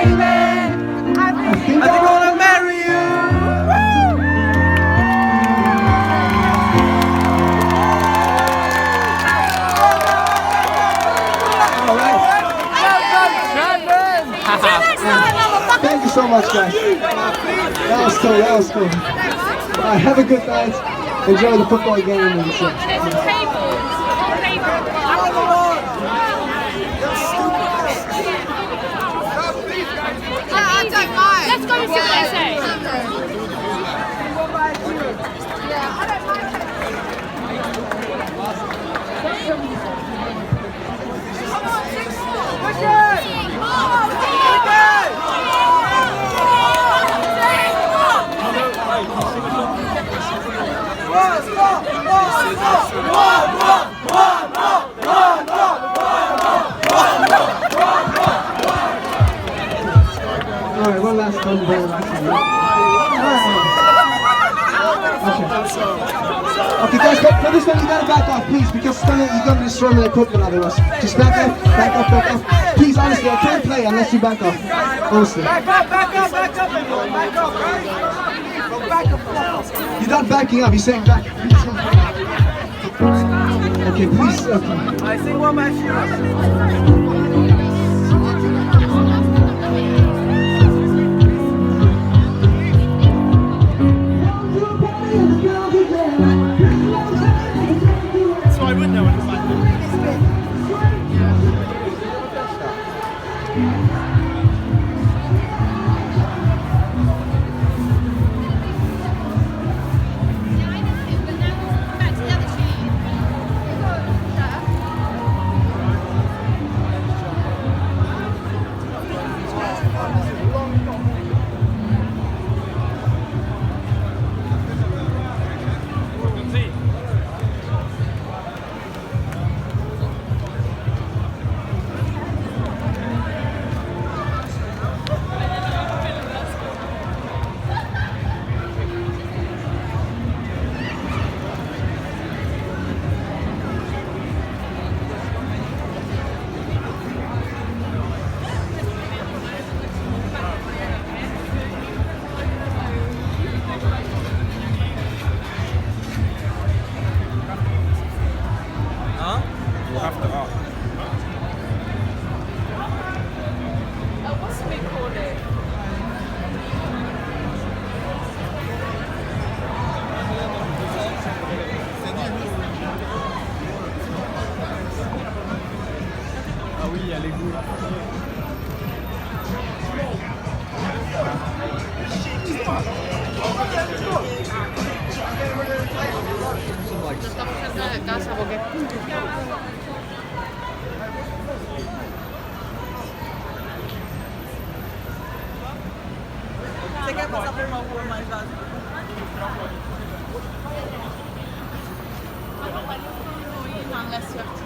I think I wanna marry you. Thank you so much, guys. That was cool. That was cool. All right, have a good night. Enjoy the football game and shit. I don't mind. Let's go and see what they say. Yeah, I don't mind. Come on, 6 more. Push it. Alright, one last time, very last time. Okay, guys, for this one you gotta back off, please, because you're gonna destroy my equipment otherwise. Just back off, back off, back off. Please, honestly, I can't play unless you back off. Honestly. Back up, everyone. Back up, right? Back up. You're not backing up, you're saying back. Okay, please, okay. I think one match here. So I wouldn't know what it's like. Você quer passar por uma rua mais vazia? Unless you have to.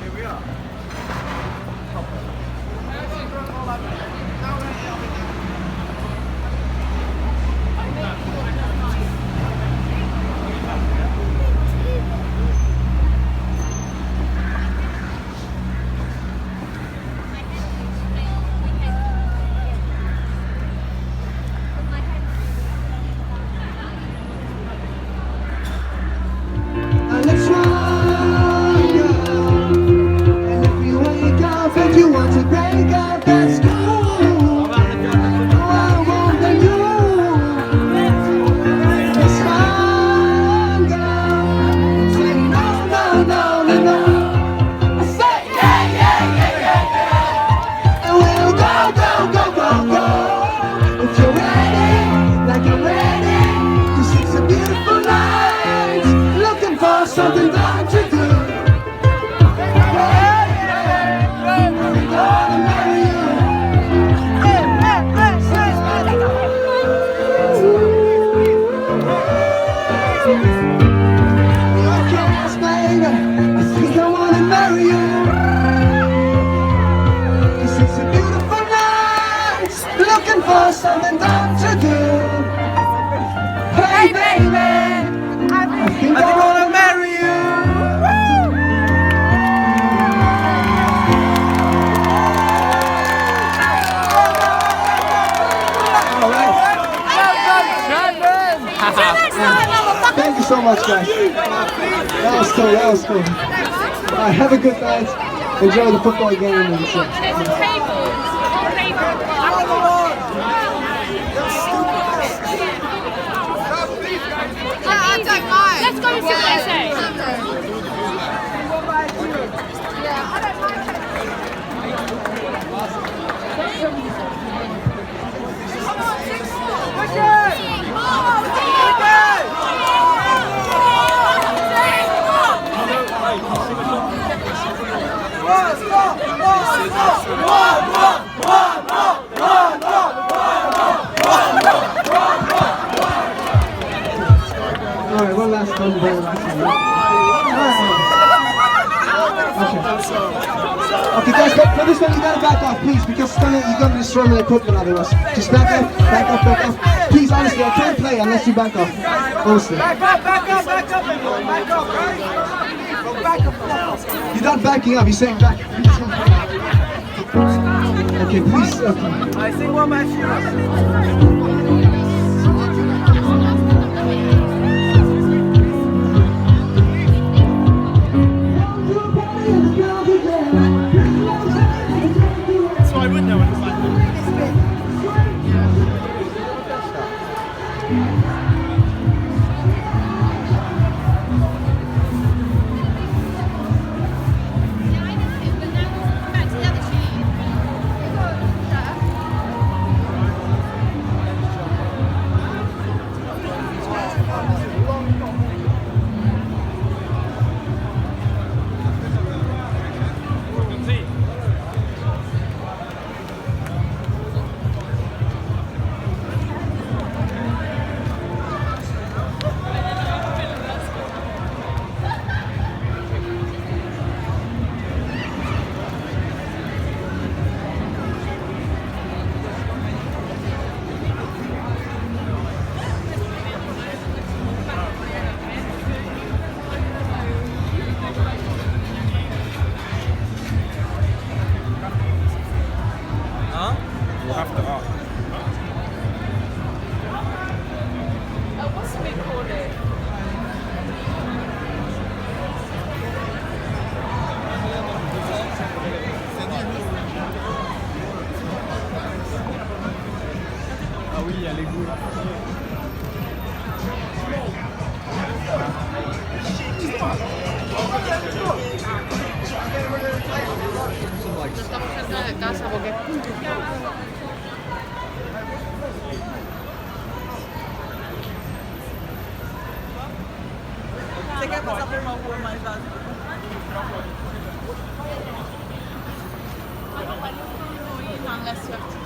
Here we are. Something that you do. Something that you do. Hey baby, Thank you so much, guys. That was cool. That was cool. All right, have a good night. Enjoy the football game. And There's tables. I don't mind. Let's go and see what they say. Yeah, I don't mind. Come on, 6 more. Push it. Alright, one last time, very last time. Okay, guys, for this one you gotta back off, please, because you're gonna destroy my equipment otherwise. Just back off, back off, back off. Please, honestly, I can't play unless you back off. Honestly. Back up, everyone. Back up, guys. Back up. You're not backing up, you're saying back. Okay, please, okay. I think one match here. So I wouldn't know what it's like. What's the big called it? Ah oui, il y a les boules. Estamos cerca de casa porque... Você quer passar por uma rua mais vazia? Unless you have to.